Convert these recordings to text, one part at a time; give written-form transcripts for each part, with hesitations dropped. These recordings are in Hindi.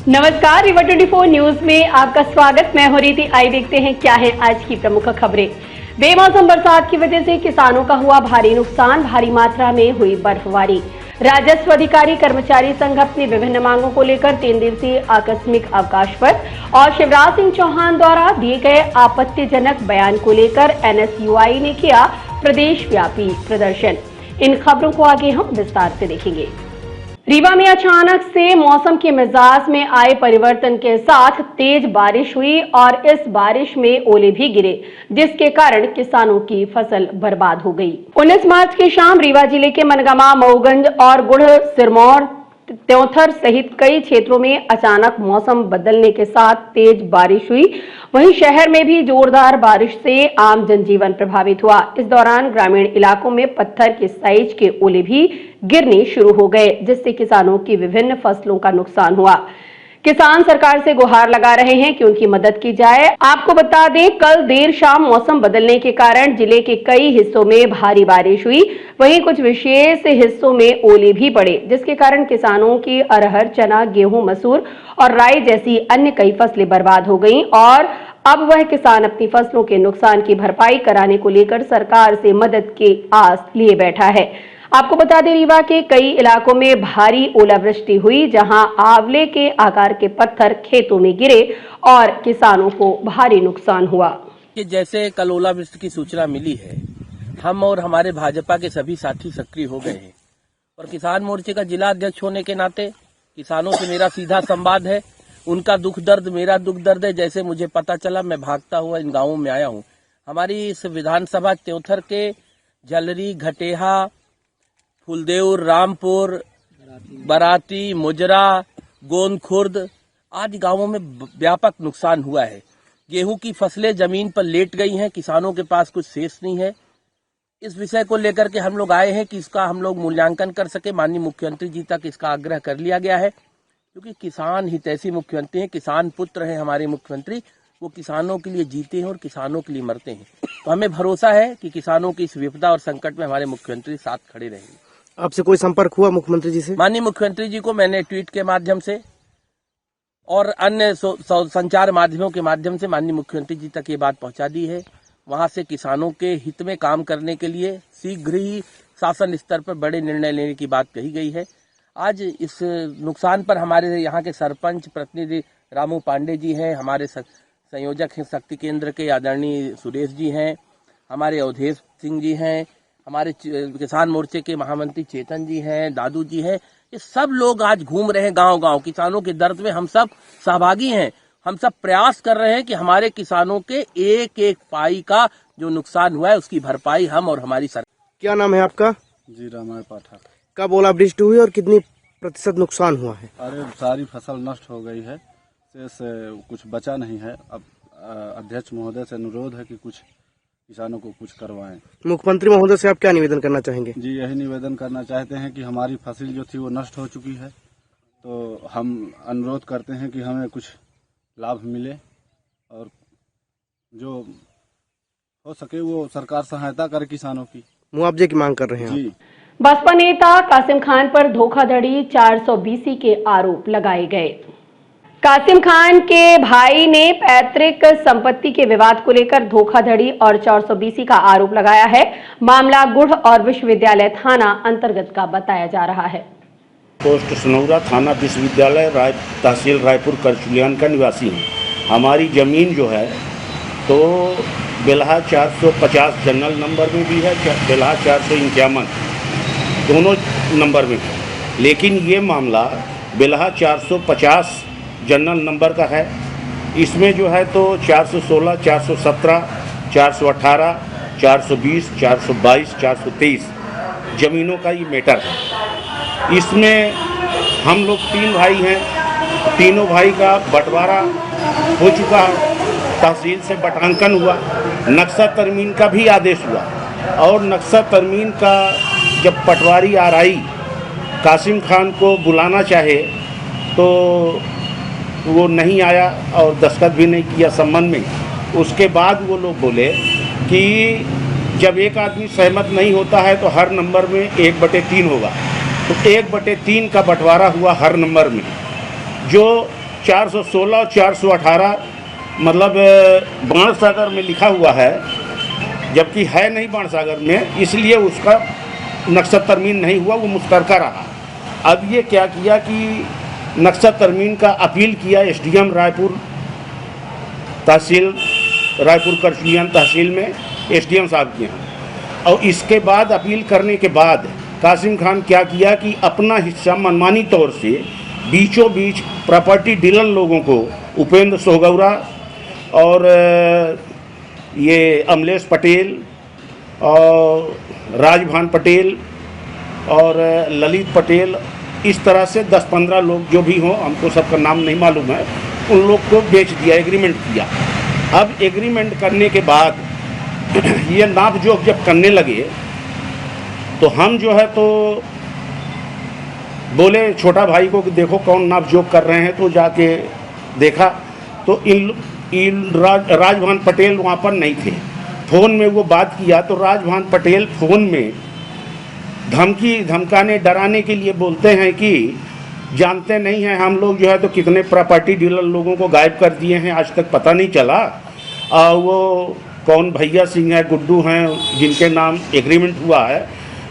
नमस्कार, रिवा 24 न्यूज में आपका स्वागत। मैं हूं रीति। आइए देखते हैं क्या है आज की प्रमुख खबरें। बेमौसम बरसात की वजह से किसानों का हुआ भारी नुकसान, भारी मात्रा में हुई बर्फबारी। राजस्व अधिकारी कर्मचारी संघ अपनी विभिन्न मांगों को लेकर 3 दिवसीय आकस्मिक अवकाश पर और शिवराज सिंह चौहान द्वारा दिए गए आपत्तिजनक बयान को लेकर एनएसयूआई ने किया प्रदेश व्यापी प्रदर्शन। इन खबरों को आगे हम विस्तार से देखेंगे। रीवा में अचानक से मौसम के मिजाज में आए परिवर्तन के साथ तेज बारिश हुई और इस बारिश में ओले भी गिरे, जिसके कारण किसानों की फसल बर्बाद हो गई। 19 मार्च की शाम रीवा जिले के मनगामा, मऊगंज और गुढ़ सिरमौर, त्योंथर सहित कई क्षेत्रों में अचानक मौसम बदलने के साथ तेज बारिश हुई। वहीं शहर में भी जोरदार बारिश से आम जनजीवन प्रभावित हुआ। इस दौरान ग्रामीण इलाकों में पत्थर के साइज के ओले भी गिरने शुरू हो गए, जिससे किसानों की विभिन्न फसलों का नुकसान हुआ। किसान सरकार से गुहार लगा रहे हैं कि उनकी मदद की जाए। आपको बता दें, कल देर शाम मौसम बदलने के कारण जिले के कई हिस्सों में भारी बारिश हुई। वहीं कुछ विशेष हिस्सों में ओले भी पड़े, जिसके कारण किसानों की अरहर, चना, गेहूं, मसूर और राई जैसी अन्य कई फसलें बर्बाद हो गईं और अब वह किसान अपनी फसलों के नुकसान की भरपाई कराने को लेकर सरकार से मदद की आस लिए बैठा है। आपको बता दें, रीवा के कई इलाकों में भारी ओलावृष्टि हुई, जहां आंवले के आकार के पत्थर खेतों में गिरे और किसानों को भारी नुकसान हुआ। कि जैसे कल ओलावृष्टि की सूचना मिली है, हम और हमारे भाजपा के सभी साथी सक्रिय हो गए हैं और किसान मोर्चे का जिला अध्यक्ष होने के नाते किसानों से मेरा सीधा संवाद है। उनका दुख दर्द मेरा दुख दर्द है। जैसे मुझे पता चला, मैं भागता हुआ इन गांवों में आया हूं। हमारी इस विधानसभा त्योथर के जलरी, घटेहा, फुलदेव, रामपुर, बराती, मुजरा, गोंदखुर्द आदि गांवों में व्यापक नुकसान हुआ है। गेहूं की फसलें जमीन पर लेट गई हैं, किसानों के पास कुछ शेष नहीं है। इस विषय को लेकर के हम लोग आए हैं कि इसका हम लोग मूल्यांकन कर सके। माननीय मुख्यमंत्री जी तक इसका आग्रह कर लिया गया है, क्योंकि किसान हितैषी मुख्यमंत्री हैं, किसान पुत्र हैं हमारे मुख्यमंत्री। वो किसानों के लिए जीते हैं और किसानों के लिए मरते हैं। तो हमें भरोसा है कि किसानों की इस विपदा और संकट में हमारे मुख्यमंत्री साथ खड़े रहेंगे। आपसे कोई संपर्क हुआ मुख्यमंत्री जी से? माननीय मुख्यमंत्री जी को मैंने ट्वीट के माध्यम से और अन्य संचार माध्यमों के माध्यम से माननीय मुख्यमंत्री जी तक ये बात पहुंचा दी है। वहां से किसानों के हित में काम करने के लिए शीघ्र ही शासन स्तर पर बड़े निर्णय लेने की बात कही गई है। आज इस नुकसान पर हमारे यहाँ के सरपंच प्रतिनिधि रामू पांडे जी हैं, हमारे संयोजक हैं शक्ति केंद्र के आदरणीय सुरेश जी हैं, हमारे अवधेश सिंह जी हैं, हमारे किसान मोर्चे के महामंत्री चेतन जी हैं, दादू जी हैं। ये सब लोग आज घूम रहे हैं गांव गांव। किसानों के दर्द में हम सब सहभागी हैं। हम सब प्रयास कर रहे हैं कि हमारे किसानों के एक एक पाई का जो नुकसान हुआ है उसकी भरपाई हम और हमारी सरकार। क्या नाम है आपका? जी, रामाय पाठक। कब ओलावृष्टि हुई और कितनी प्रतिशत नुकसान हुआ है? अरे सारी फसल नष्ट हो गई है, शेष कुछ बचा नहीं है। अब अध्यक्ष महोदय से अनुरोध है कि कुछ किसानों को कुछ करवाएं। मुख्यमंत्री महोदय से आप क्या निवेदन करना चाहेंगे? जी, यही निवेदन करना चाहते हैं कि हमारी फसल जो थी वो नष्ट हो चुकी है, तो हम अनुरोध करते हैं कि हमें कुछ लाभ मिले और जो हो सके वो सरकार सहायता करे किसानों की। मुआवजे की मांग कर रहे हैं जी। बसपा नेता कासिम खान पर धोखाधड़ी 420 के आरोप लगाए गए। कासिम खान के भाई ने पैतृक संपत्ति के विवाद को लेकर धोखाधड़ी और 420 का आरोप लगाया है। मामला गुढ़ और विश्वविद्यालय थाना अंतर्गत का बताया जा रहा है। पोस्ट सनौरा, थाना विश्वविद्यालय, तहसील रायपुर करचुलियान का निवासी हूँ। हमारी ज़मीन जो है तो बेलहा 450 जनरल नंबर में भी है, बेलहा 451 दोनों नंबर में है। लेकिन ये मामला बेलहा 450 जनरल नंबर का है। इसमें जो है तो 416, 417, 418, 420, 422, 423 ज़मीनों का ये मैटर है। इसमें हम लोग 3 भाई हैं। तीनों भाई का बंटवारा हो चुका है, तहसील से बटांकन हुआ, नक्शा तरमीन का भी आदेश हुआ और नक्शा तरमीन का जब पटवारी आरआई कासिम खान को बुलाना चाहे तो वो नहीं आया और दस्तखत भी नहीं किया संबंध में। उसके बाद वो लोग बोले कि जब एक आदमी सहमत नहीं होता है तो हर नंबर में 1/3 होगा। तो 1/3 का बंटवारा हुआ हर नंबर में। जो 416 और 418 मतलब बाणसागर में लिखा हुआ है, जबकि है नहीं बाणसागर में, इसलिए उसका नक्शा तरमीम नहीं हुआ, वो मुस्तरका रहा। अब ये क्या किया कि नक्शा तरमीम का अपील किया एसडीएम रायपुर तहसील, रायपुर करचुलियान तहसील में एसडीएम साहब के यहाँ, और इसके बाद अपील करने के बाद कासिम खान क्या किया कि अपना हिस्सा मनमानी तौर से बीचों बीच प्रॉपर्टी डीलर लोगों को, उपेंद्र सोहगौरा और ये अमलेश पटेल और राजभान पटेल और ललित पटेल, इस तरह से 10-15 लोग जो भी हों, हमको सबका नाम नहीं मालूम है, उन लोग को बेच दिया, एग्रीमेंट किया। अब एग्रीमेंट करने के बाद ये नाप जोख जब करने लगे तो हम जो है तो बोले छोटा भाई को कि देखो कौन नाप जोख कर रहे हैं, तो जाके देखा तो इन राजभान पटेल वहाँ पर नहीं थे। फ़ोन में वो बात किया तो राजभान पटेल फ़ोन में धमकाने डराने के लिए बोलते हैं कि जानते नहीं हैं हम लोग जो है तो कितने प्रॉपर्टी डीलर लोगों को गायब कर दिए हैं, आज तक पता नहीं चला। वो कौन भैया सिंह है, गुड्डू हैं, जिनके नाम एग्रीमेंट हुआ है,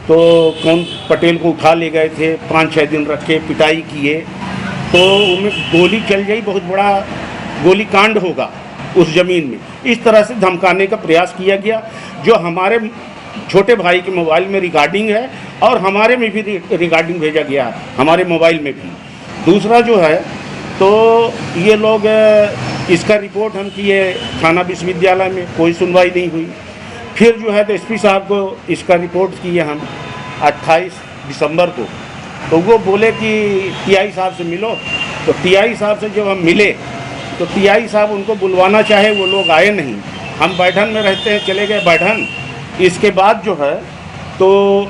तो कौन पटेल को उठा ले गए थे, 5-6 दिन रखे, पिटाई किए, तो उनमें गोली चल गई, बहुत बड़ा गोली कांड होगा उस ज़मीन में। इस तरह से धमकाने का प्रयास किया गया, जो हमारे छोटे भाई के मोबाइल में रिकॉर्डिंग है और हमारे में भी रिकॉर्डिंग भेजा गया, हमारे मोबाइल में भी। दूसरा जो है तो ये लोग इसका रिपोर्ट हम किए थाना विश्वविद्यालय में, कोई सुनवाई नहीं हुई। फिर जो है तो एसपी साहब को इसका रिपोर्ट किए हम 28 दिसंबर को, तो वो बोले कि टीआई साहब से मिलो। तो टीआई साहब से जब हम मिले तो टीआई साहब उनको बुलवाना चाहे, वो लोग आए नहीं। हम बैठन में रहते हैं, चले गए बैठन। इसके बाद जो है तो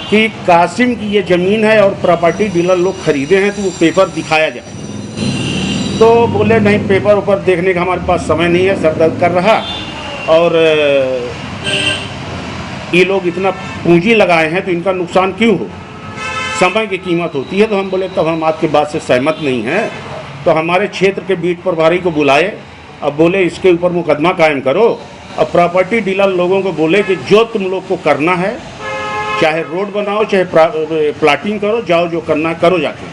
कि कासिम की ये ज़मीन है और प्रॉपर्टी डीलर लोग खरीदे हैं, तो वो पेपर दिखाया जाए। तो बोले नहीं, पेपर ऊपर देखने का हमारे पास समय नहीं है, सर दर्द कर रहा, और ये लोग इतना पूंजी लगाए हैं तो इनका नुकसान क्यों हो, समय की कीमत होती है। तो हम बोले तब हम आपकी बात से सहमत नहीं हैं। तो हमारे क्षेत्र के बीट प्रभारी को बुलाए, अब बोले इसके ऊपर मुकदमा कायम करो। अब प्रॉपर्टी डीलर लोगों को बोले कि जो तुम लोग को करना है, चाहे रोड बनाओ चाहे प्लाटिंग करो, जाओ जो करना करो जाके।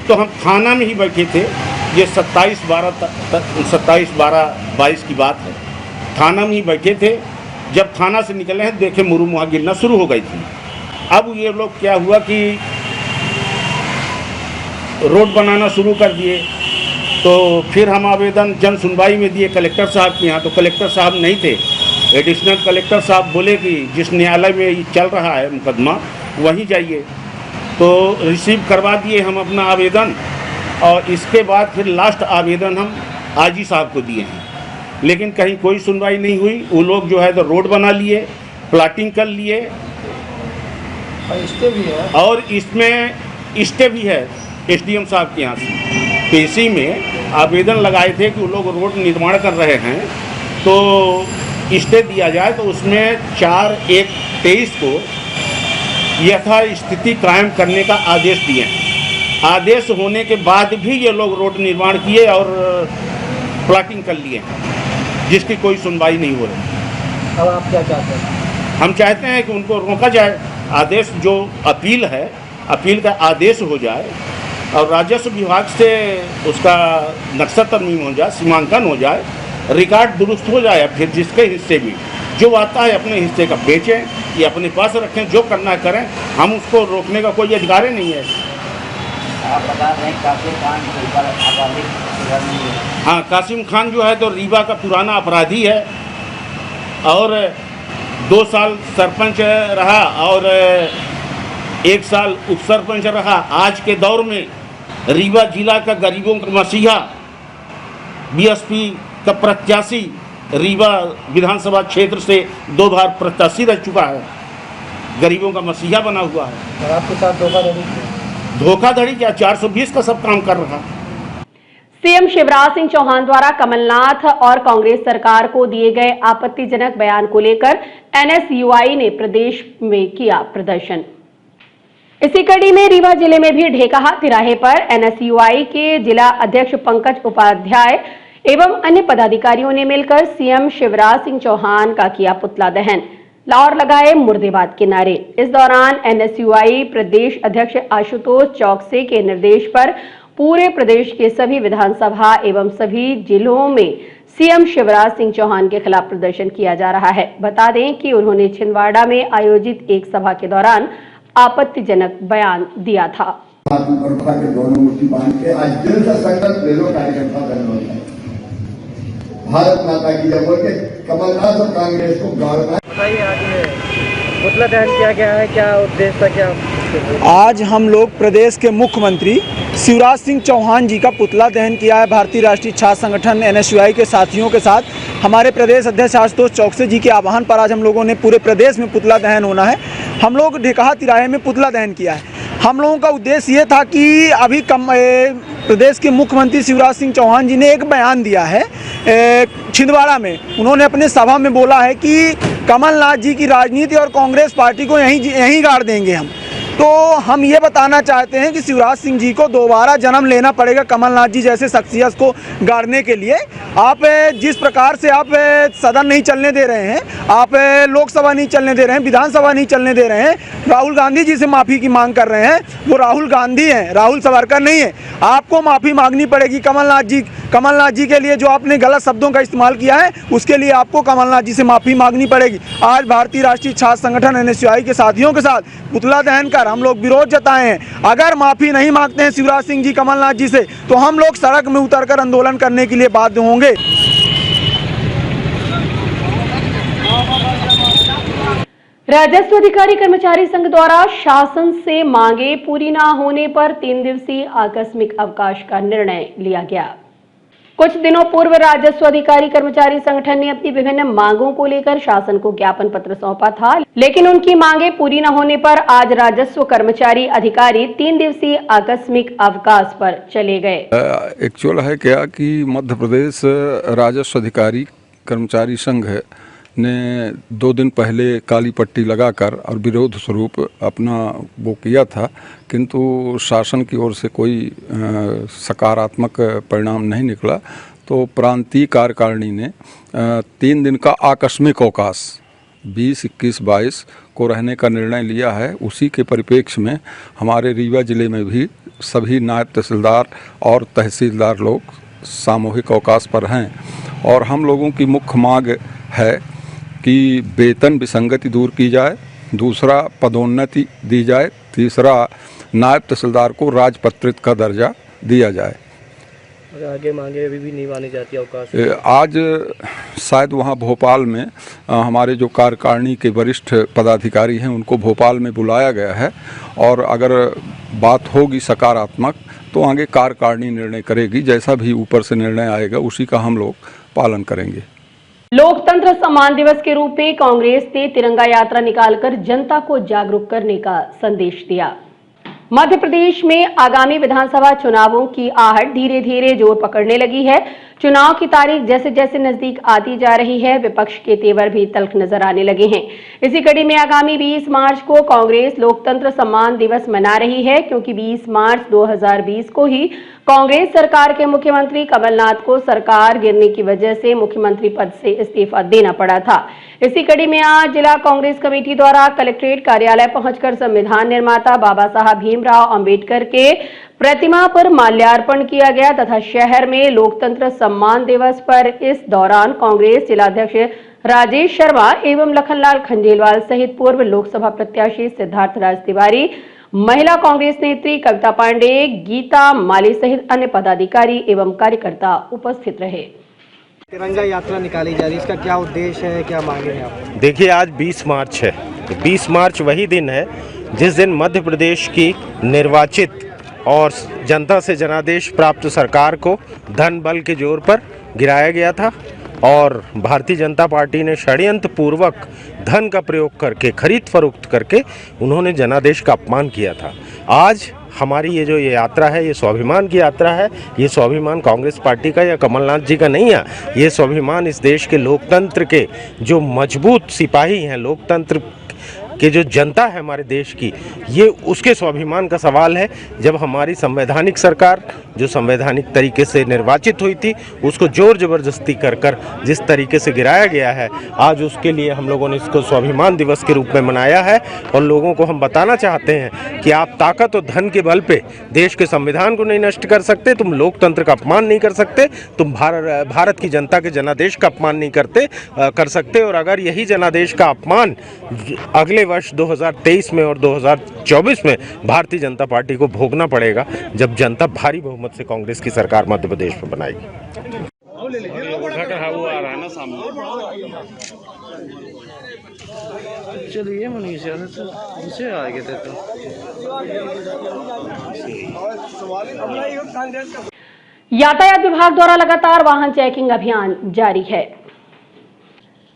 तो हम थाना में ही बैठे थे, ये 27/12/22 की बात है, थाना में ही बैठे थे। जब थाना से निकले हैं देखे मुरुम वहाँ गिरना शुरू हो गई थी। अब ये लोग क्या हुआ कि रोड बनाना शुरू कर दिए। तो फिर हम आवेदन जन सुनवाई में दिए कलेक्टर साहब के यहाँ, तो कलेक्टर साहब नहीं थे। एडिशनल कलेक्टर साहब बोले कि जिस न्यायालय में ये चल रहा है मुकदमा वहीं जाइए। तो रिसीव करवा दिए हम अपना आवेदन, और इसके बाद फिर लास्ट आवेदन हम आजी साहब को दिए हैं, लेकिन कहीं कोई सुनवाई नहीं हुई। वो लोग जो है तो रोड बना लिए, प्लाटिंग कर लिए, और इसमें स्टे भी है एसडीएम साहब के यहाँ से। पेशी में आवेदन लगाए थे कि वो लोग रोड निर्माण कर रहे हैं तो स्टे दिया जाए, तो उसमें 4/1/23 को यथा स्थिति कायम करने का आदेश दिए हैं। आदेश होने के बाद भी ये लोग रोड निर्माण किए और प्लाटिंग कर लिए, जिसकी कोई सुनवाई नहीं हो रही। अब आप क्या चाहते हैं? हम चाहते हैं कि उनको रोका जाए, आदेश जो अपील है, अपील का आदेश हो जाए, और राजस्व विभाग से उसका नक्शा तरमीम हो जाए, सीमांकन हो जाए, रिकॉर्ड दुरुस्त हो जाए। फिर जिसके हिस्से में जो आता है अपने हिस्से का बेचें या अपने पास रखें, जो करना है करें, हम उसको रोकने का कोई अधिकार ही नहीं है। आप बता रहे हैं कासिम खान के ऊपर आपराधिक नहीं है। हाँ, कासिम खान जो है तो रीवा का पुराना अपराधी है, और 2 साल सरपंच रहा और 1 साल उप सरपंच रहा। आज के दौर में रीवा जिला का गरीबों का मसीहा, बीएसपी का प्रत्याशी, रीवा विधानसभा क्षेत्र से 2 बार प्रत्याशी रह चुका है, गरीबों का मसीहा बना हुआ है। और आपके साथ धोखाधड़ी क्या, 420 का सब काम कर रहा। सीएम शिवराज सिंह चौहान द्वारा कमलनाथ और कांग्रेस सरकार को दिए गए आपत्तिजनक बयान को लेकर एनएसयूआई ने प्रदेश में किया प्रदर्शन। इसी कड़ी में रीवा जिले में भी ढेकाहा तिराहे पर एनएसयूआई के जिला अध्यक्ष पंकज उपाध्याय एवं अन्य पदाधिकारियों ने मिलकर सीएम शिवराज सिंह चौहान का किया पुतला दहन और लगाए मुर्देबाद के नारे। इस दौरान एनएसयूआई प्रदेश अध्यक्ष आशुतोष चौकसे के निर्देश पर पूरे प्रदेश के सभी विधानसभा एवं सभी जिलों में सीएम शिवराज सिंह चौहान के खिलाफ प्रदर्शन किया जा रहा है। बता दें कि उन्होंने छिंदवाड़ा में आयोजित एक सभा के दौरान आपत्तिजनक बयान दिया था। के दोनों मुट्ठी बांध के आज दिल से संकल्प ले लो, कार्यकर्ता बन लो, भारत माता की जय बोल के कमलनाथ और कांग्रेस को गौर बताइए। आज पुतला दहन किया गया है, क्या उद्देश्य था, क्या? आज हम लोग प्रदेश के मुख्यमंत्री शिवराज सिंह चौहान जी का पुतला दहन किया है। भारतीय राष्ट्रीय छात्र संगठन एनएसयूआई के साथियों के साथ हमारे प्रदेश अध्यक्ष आशुतोष चौकसे जी के आह्वान पर आज हम लोगों ने पूरे प्रदेश में पुतला दहन होना है। हम लोग ढेकाहा तिराहे में पुतला दहन किया है। हम लोगों का उद्देश्य ये था कि अभी प्रदेश के मुख्यमंत्री शिवराज सिंह चौहान जी ने एक बयान दिया है छिंदवाड़ा में। उन्होंने अपने सभा में बोला है कि कमलनाथ जी की राजनीति और कांग्रेस पार्टी को यहीं गाड़ देंगे हम। तो हम ये बताना चाहते हैं कि शिवराज सिंह जी को दोबारा जन्म लेना पड़ेगा कमलनाथ जी जैसे शख्सियत को गाड़ने के लिए। आप जिस प्रकार से आप सदन नहीं चलने दे रहे हैं, आप लोकसभा नहीं चलने दे रहे हैं, विधानसभा नहीं चलने दे रहे हैं, राहुल गांधी जी से माफ़ी की मांग कर रहे हैं, वो राहुल गांधी हैं, राहुल सावरकर नहीं है। आपको माफ़ी मांगनी पड़ेगी कमलनाथ जी के लिए जो आपने गलत शब्दों का इस्तेमाल किया है, उसके लिए आपको कमलनाथ जी से माफ़ी मांगनी पड़ेगी। आज भारतीय राष्ट्रीय छात्र संगठन एनएसयूआई के साथियों के साथ पुतला दहन कर हम लोग विरोध जताए हैं। अगर माफ़ी नहीं मांगते हैं शिवराज सिंह जी कमलनाथ जी से, तो हम लोग सड़क में उतरकर आंदोलन करने के लिए बाध्य होंगे। राजस्व अधिकारी कर्मचारी संघ द्वारा शासन से मांगे पूरी न होने पर 3 दिवसीय आकस्मिक अवकाश का निर्णय लिया गया। कुछ दिनों पूर्व राजस्व अधिकारी कर्मचारी संगठन ने अपनी विभिन्न मांगों को लेकर शासन को ज्ञापन पत्र सौंपा था, लेकिन उनकी मांगे पूरी न होने पर आज राजस्व कर्मचारी अधिकारी 3 दिवसीय आकस्मिक अवकाश पर चले गए। एक्चुअल है क्या कि मध्य प्रदेश राजस्व अधिकारी कर्मचारी संघ ने 2 दिन पहले काली पट्टी लगाकर और विरोध स्वरूप अपना वो किया था, किंतु शासन की ओर से कोई सकारात्मक परिणाम नहीं निकला। तो प्रांतीय कार्यकारिणी ने 3 दिन का आकस्मिक अवकाश 20, 21, 22 को रहने का निर्णय लिया है। उसी के परिप्रेक्ष्य में हमारे रीवा जिले में भी सभी नायब तहसीलदार और तहसीलदार लोग सामूहिक अवकाश पर हैं। और हम लोगों की मुख्य मांग है कि वेतन विसंगति दूर की जाए, दूसरा पदोन्नति दी जाए, तीसरा नायब तहसीलदार को राजपत्रित का दर्जा दिया जाए। आगे मांगे अभी भी नहीं मानी जाती अवकाश। आज शायद वहाँ भोपाल में हमारे जो कार्यकारिणी के वरिष्ठ पदाधिकारी हैं उनको भोपाल में बुलाया गया है, और अगर बात होगी सकारात्मक तो आगे कार्यकारिणी निर्णय करेगी। जैसा भी ऊपर से निर्णय आएगा उसी का हम लोग पालन करेंगे। लोकतंत्र सम्मान दिवस के रूप में कांग्रेस ने तिरंगा यात्रा निकालकर जनता को जागरूक करने का संदेश दिया। मध्य प्रदेश में आगामी विधानसभा चुनावों की आहट धीरे धीरे जोर पकड़ने लगी है। चुनाव की तारीख जैसे जैसे नजदीक आती जा रही है, विपक्ष के तेवर भी तल्ख नजर आने लगे हैं। इसी कड़ी में आगामी 20 मार्च को कांग्रेस लोकतंत्र सम्मान दिवस मना रही है, क्योंकि 20 मार्च 2020 को ही कांग्रेस सरकार के मुख्यमंत्री कमलनाथ को सरकार गिरने की वजह से मुख्यमंत्री पद से इस्तीफा देना पड़ा था। इसी कड़ी में आज जिला कांग्रेस कमेटी द्वारा कलेक्ट्रेट कार्यालय पहुंचकर संविधान निर्माता बाबा साहब भीमराव अंबेडकर के प्रतिमा पर माल्यार्पण किया गया तथा शहर में लोकतंत्र सम्मान दिवस पर इस दौरान कांग्रेस जिलाध्यक्ष राजेश शर्मा एवं लखनलाल खंडेलवाल सहित पूर्व लोकसभा प्रत्याशी सिद्धार्थ राज तिवारी, महिला कांग्रेस नेत्री कविता पांडे, गीता माली सहित अन्य पदाधिकारी एवं कार्यकर्ता उपस्थित रहे। तिरंगा यात्रा निकाली जा रही है, इसका क्या उद्देश्य है, क्या मांगे हैं आप? देखिए, आज 20 मार्च है। 20 मार्च वही दिन है जिस दिन मध्य प्रदेश की निर्वाचित और जनता से जनादेश प्राप्त सरकार को धन बल के जोर पर गिराया गया था, और भारतीय जनता पार्टी ने षड्यंत्र पूर्वक धन का प्रयोग करके, खरीद फरोख्त करके उन्होंने जनादेश का अपमान किया था। आज हमारी ये जो यात्रा है, ये स्वाभिमान की यात्रा है। ये स्वाभिमान कांग्रेस पार्टी का या कमलनाथ जी का नहीं है। ये स्वाभिमान इस देश के लोकतंत्र के जो मजबूत सिपाही हैं, लोकतंत्र कि जो जनता है हमारे देश की, ये उसके स्वाभिमान का सवाल है। जब हमारी संवैधानिक सरकार जो संवैधानिक तरीके से निर्वाचित हुई थी, उसको जोर जबरदस्ती कर कर जिस तरीके से गिराया गया है, आज उसके लिए हम लोगों ने इसको स्वाभिमान दिवस के रूप में मनाया है। और लोगों को हम बताना चाहते हैं कि आप ताकत और धन के बल पे देश के संविधान को नहीं नष्ट कर सकते, तुम लोकतंत्र का अपमान नहीं कर सकते, तुम भारत की जनता के जनादेश का अपमान नहीं कर सकते। और अगर यही जनादेश का अपमान अगले वर्ष 2023 में और 2024 में भारतीय जनता पार्टी को भोगना पड़ेगा, जब जनता भारी बहुमत से कांग्रेस की सरकार मध्य प्रदेश में बनाएगी। चलिए मनीष से आगे तो यातायात विभाग द्वारा लगातार वाहन चेकिंग अभियान जारी है।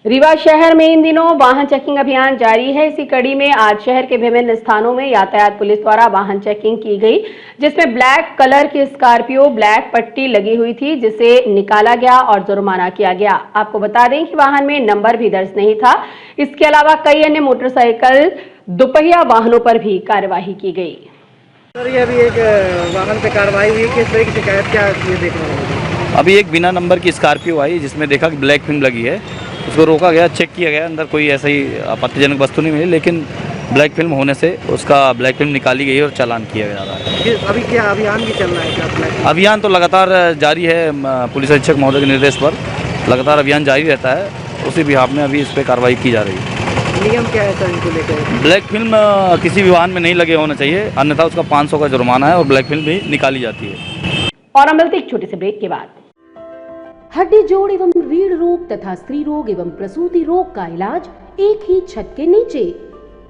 रीवा शहर में इन दिनों वाहन चेकिंग अभियान जारी है। इसी कड़ी में आज शहर के विभिन्न स्थानों में यातायात पुलिस द्वारा वाहन चेकिंग की गई, जिसमें ब्लैक कलर की स्कॉर्पियो ब्लैक पट्टी लगी हुई थी, जिसे निकाला गया और जुर्माना किया गया। आपको बता दें कि वाहन में नंबर भी दर्ज नहीं था। इसके अलावा कई अन्य मोटरसाइकिल दुपहिया वाहनों पर भी कार्यवाही की गई। सर, ये अभी एक वाहन पे कार्रवाई हुई, किस तरह की शिकायत क्या ये देखने को मिली? अभी एक बिना नंबर की स्कॉर्पियो आई, जिसमें देखा कि ब्लैक फिल्म लगी है। उसको रोका गया, चेक किया गया, अंदर कोई ऐसा ही आपत्तिजनक वस्तु नहीं मिली, लेकिन ब्लैक फिल्म होने से उसका ब्लैक फिल्म निकाली गई और चालान किया जा रहा है। अभी क्या अभियान भी चल रहा है क्या? अभियान तो लगातार जारी है। पुलिस अधीक्षक महोदय के निर्देश पर लगातार अभियान जारी रहता है। उसी बिहाफ में अभी इस पर कार्रवाई की जा रही है। नियम क्या है सर इनको लेकर? ब्लैक फिल्म किसी भी वाहन में नहीं लगे होना चाहिए, अन्यथा उसका 500 का जुर्माना है और ब्लैक फिल्म भी निकाली जाती है। और हम मिलते एक छोटे से ब्रेक के बाद। हड्डी जोड़ एवं रीढ़ रोग तथा स्त्री रोग एवं प्रसूति रोग का इलाज एक ही छत के नीचे।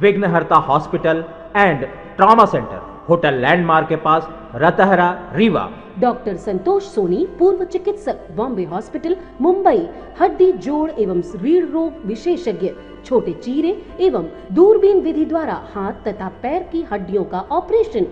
विघ्नहर्ता hospital and trauma centre, hotel landmark के पास, रतहरा, रीवा। डॉक्टर संतोष सोनी, पूर्व चिकित्सक, बॉम्बे हॉस्पिटल, मुंबई। हड्डी जोड़ एवं रीढ़ रोग विशेषज्ञ, छोटे चीरे एवं दूरबीन विधि द्वारा हाथ तथा पैर की हड्डियों का ऑपरेशन।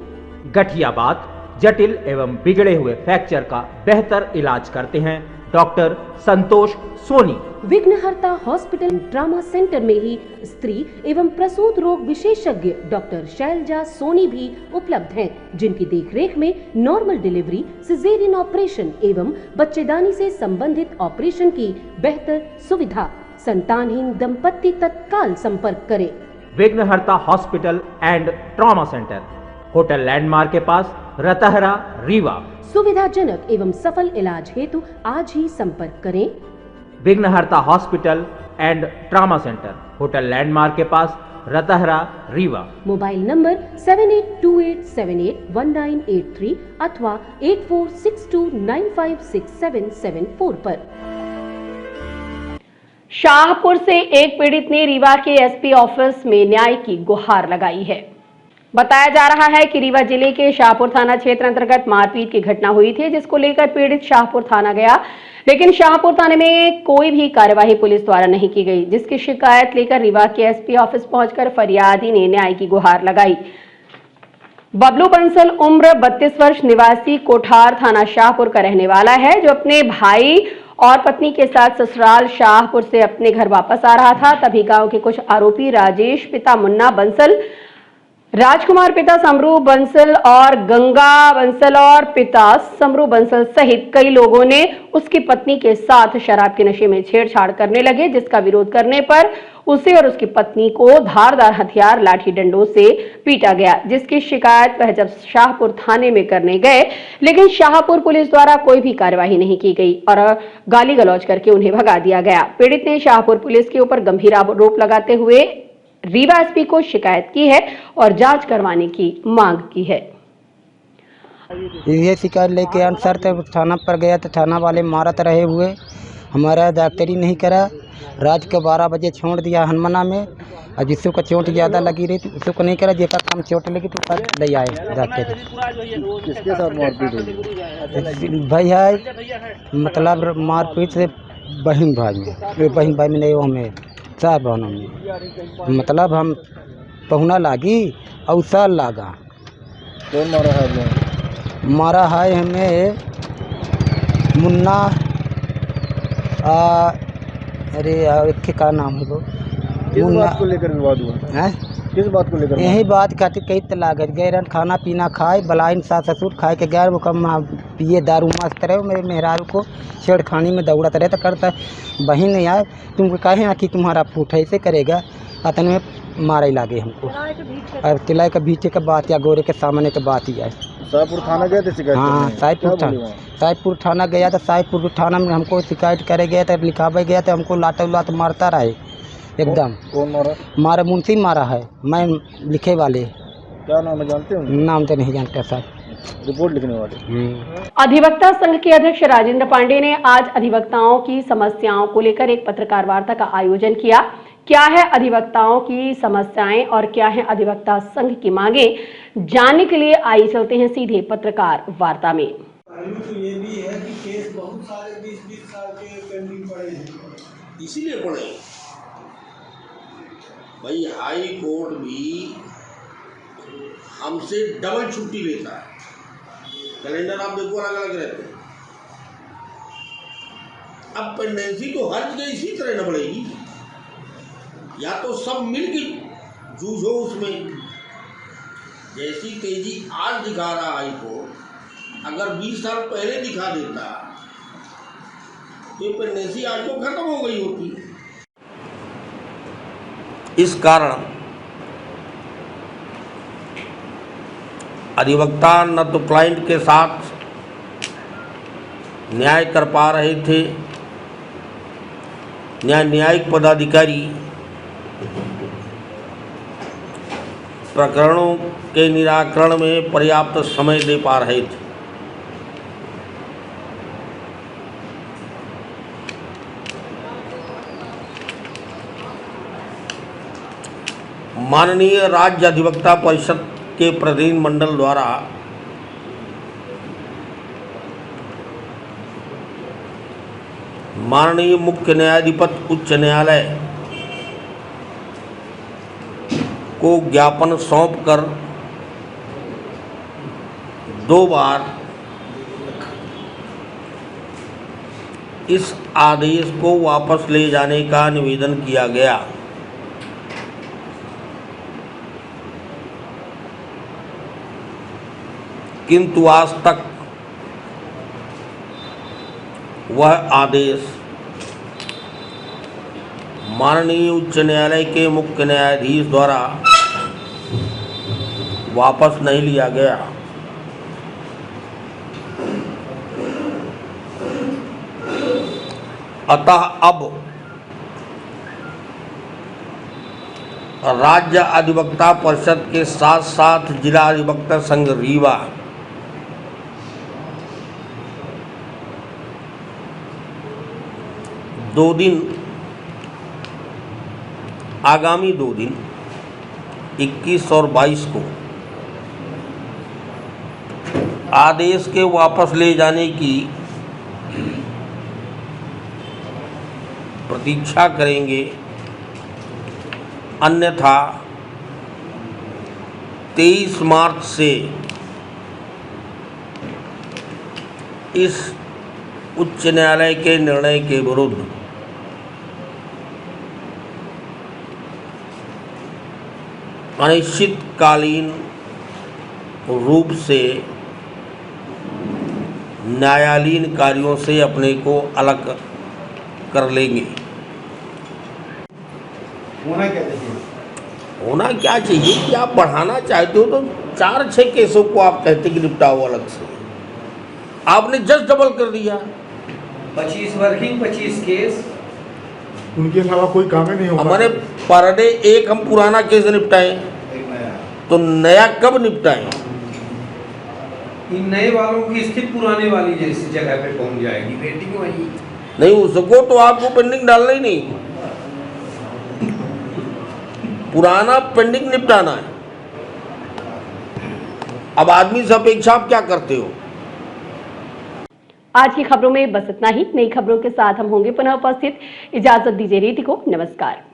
गठियाबात, जटिल एवं बिगड़े हुए फ्रैक्चर का बेहतर इलाज करते हैं डॉक्टर संतोष सोनी। विघ्नहर्ता हॉस्पिटल ट्रॉमा सेंटर में ही स्त्री एवं प्रसूत रोग विशेषज्ञ डॉक्टर शैलजा सोनी भी उपलब्ध हैं, जिनकी देखरेख में नॉर्मल डिलीवरी, सिजेरियन ऑपरेशन एवं बच्चेदानी से संबंधित ऑपरेशन की बेहतर सुविधा। संतानहीन दंपत्ति तत्काल संपर्क करें। विघ्नहर्ता hospital and trauma centre, hotel landmark के पास, रतहरा, रीवा। सुविधाजनक एवं सफल इलाज हेतु आज ही संपर्क करें। विघ्नहर्ता hospital and trauma centre, hotel landmark के पास, रतहरा, रीवा। मोबाइल नंबर 7828781983 अथवा 8462956774 पर। शाहपुर से एक पीड़ित ने रीवा के एसपी ऑफिस में न्याय की गुहार लगाई है। बताया जा रहा है कि रीवा जिले के शाहपुर थाना क्षेत्र अंतर्गत मारपीट की घटना हुई थी, जिसको लेकर पीड़ित शाहपुर थाना गया, लेकिन शाहपुर थाने में कोई भी कार्यवाही पुलिस द्वारा नहीं की गई, जिसकी शिकायत लेकर रीवा के एसपी ऑफिस पहुंचकर फरियादी ने न्याय की गुहार लगाई। बबलू बंसल उम्र 32 वर्ष, निवासी कोठार थाना शाहपुर का रहने वाला है, जो अपने भाई और पत्नी के साथ ससुराल शाहपुर से अपने घर वापस आ रहा था। तभी गांव के कुछ आरोपी राजेश पिता मुन्ना बंसल, राजकुमार पिता समरू बंसल और गंगा बंसल और पिता समरू बंसल सहित कई लोगों ने उसकी पत्नी के साथ शराब के नशे में छेड़छाड़ करने लगे, जिसका विरोध करने पर उसे और उसकी पत्नी को धारदार हथियार लाठी डंडों से पीटा गया, जिसकी शिकायत वह जब शाहपुर थाने में करने गए, लेकिन शाहपुर पुलिस द्वारा कोई भी कार्यवाही नहीं की गई और गाली गलौज करके उन्हें भगा दिया गया। पीड़ित ने शाहपुर पुलिस के ऊपर गंभीर आरोप लगाते हुए रीवा एसपी को शिकायत की है और जांच करवाने की मांग की है। ये शिकायत लेके अनुसार तब थाना पर गया तो थाना वाले मारत रहे हुए, हमारा डॉक्टरी नहीं करा। रात के 12 बजे छोड़ दिया हनुमाना में, और जिसको को चोट ज़्यादा लगी रही तो उसको नहीं करा, जेका कम चोट लगी तो कर ले आए डॉक्टर। किसके साथ मारपीट हुई? भाई है, मतलब मारपीट से बहन भाई में नहीं, वो हमें 4 बहनों में, मतलब हम पहुना लागी अवसर लागा। कौन मारा है? मारा है हमें मुन्ना, अरे एक का नाम है वो, किस बात को लेकर विवाद हुआ है? किस बात को लेकर? यही बात खातिर कई तला गए रन, खाना पीना खाए, बलाइन सास ससुर खाए के गैर वो कम पिए दारू मस्त रहे। मेरे मेहरारू को छेड़खानी में दौड़त रहे तो करता बहन नहीं आए तुमको कहे ना कि तुम्हारा फूट ऐसे करेगा, अतन में मारे लागे हमको। और किला के बीच का बात या गोरे के सामने के बात ही है। साहिबपुर थाना गए थे शिकायत? हाँ साहिबपुर थाना गया था। साहिबपुर थाना में हमको शिकायत करे गया था, लिखावे गया था, हमको लात मारता रहे एकदम। कौन मारा? मारा मुंशी मारा है, मैं लिखे वाले। क्या नाम है जानते हो? नाम तो नहीं जानता सर। रिपोर्ट लिखने वाले। अधिवक्ता संघ के अध्यक्ष राजेंद्र पांडे ने आज अधिवक्ताओं की समस्याओं को लेकर एक पत्रकार वार्ता का आयोजन किया। क्या है अधिवक्ताओं की समस्याएं और क्या है अधिवक्ता संघ की मांगे, जानने के लिए आइए चलते हैं सीधे पत्रकार वार्ता में। तो ये भी है कि केस बहुत सारे 20-20 साल के पेंडिंग पड़े हैं, इसीलिए पड़े भाई। हाई कोर्ट भी हमसे डबल छुट्टी लेता है। कैलेंडर आप देखो अलग अलग रहते हैं। अब पेंडेंसी तो हर जगह इसी तरह न बढ़ेगी, या तो सब मिलके जूझो उसमें। जैसी तेजी आज दिखा रहा हाई कोर्ट, अगर 20 साल पहले दिखा देता तो पेंडेंसी आज तो खत्म हो गई होती। इस कारण अधिवक्ता न तो क्लाइंट के साथ न्याय कर पा रहे थे, न्यायिक पदाधिकारी प्रकरणों के निराकरण में पर्याप्त समय दे पा रहे थे। माननीय राज्य अधिवक्ता परिषद के प्रतिनिधि मंडल द्वारा माननीय मुख्य न्यायाधिपति उच्च न्यायालय को ज्ञापन सौंपकर 2 बार इस आदेश को वापस ले जाने का निवेदन किया गया। किंतु आज तक वह आदेश माननीय उच्च न्यायालय के मुख्य न्यायाधीश द्वारा वापस नहीं लिया गया। अतः अब राज्य अधिवक्ता परिषद के साथ साथ जिला अधिवक्ता संघ रीवा आगामी 2 दिन 21 और 22 को आदेश के वापस ले जाने की प्रतीक्षा करेंगे। अन्यथा 23 मार्च से इस उच्च न्यायालय के निर्णय के विरुद्ध अनिश्चितकालीन रूप से न्यायालयीन कार्यों से अपने को अलग कर लेंगे। होना क्या चाहिए? होना क्या चाहिए कि आप बढ़ाना चाहते हो तो 4-6 केसों को आप कहते कि निपटाओ अलग से, आपने जस्ट डबल कर दिया। 25 वर्किंग 25 केस, उनके अलावा कोई काम ही नहीं होगा। हमारे पर डे एक हम पुराना केस निपटाएं तो नया कब निपटाएं? इन नए वालों की स्थिति पुराने वाली जैसी जगह पे पहुंच जाएगी, वेटिंग वही नहीं उसको तो आपको पेंडिंग डालना ही नहीं, पुराना पेंडिंग निपटाना है। अब आदमी से अपेक्षा आप क्या करते हो? आज की खबरों में बस इतना ही। नई खबरों के साथ हम होंगे पुनः उपस्थित। इजाजत दीजिए रीति को। नमस्कार।